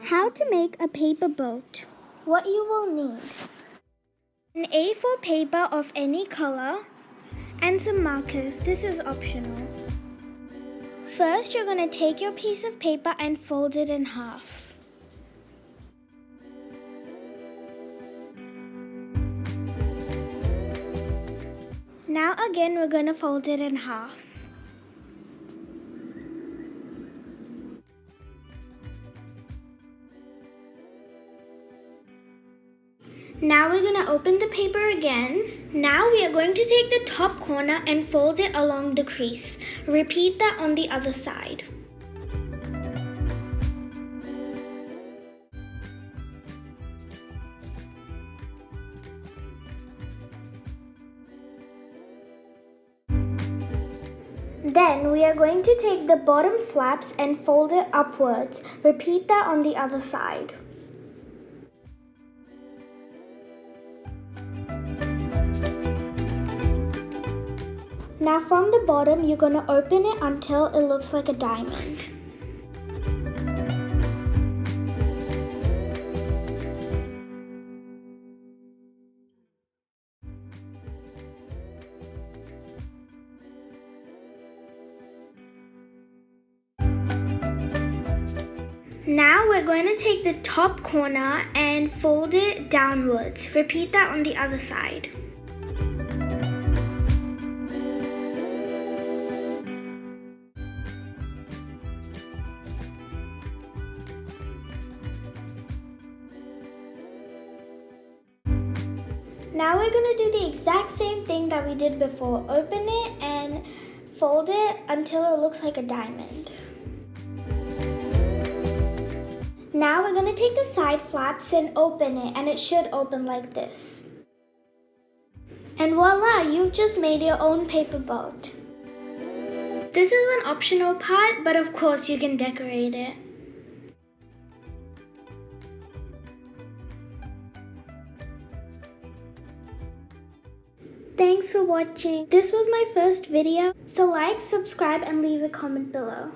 How to make a paper boat. What you will need: an A4 paper of any color and some markers. This is optional. First, you're going to take your piece of paper and fold it in half. Now again, we're going to fold it in half. Now we're going to open the paper again. Now we are going to take the top corner and fold it along the crease. Repeat that on the other side. Then we are going to take the bottom flaps and fold it upwards. Repeat that on the other side. Now from the bottom, you're going to open it until it looks like a diamond. Now we're going to take the top corner and fold it downwards. Repeat that on the other side. Now we're going to do the exact same thing that we did before. Open it and fold it until it looks like a diamond. Now we're going to take the side flaps and open it, and it should open like this. And voila, you've just made your own paper boat. This is an optional part, but of course you can decorate it. Thanks for watching. This was my first video, so like, subscribe, and leave a comment below.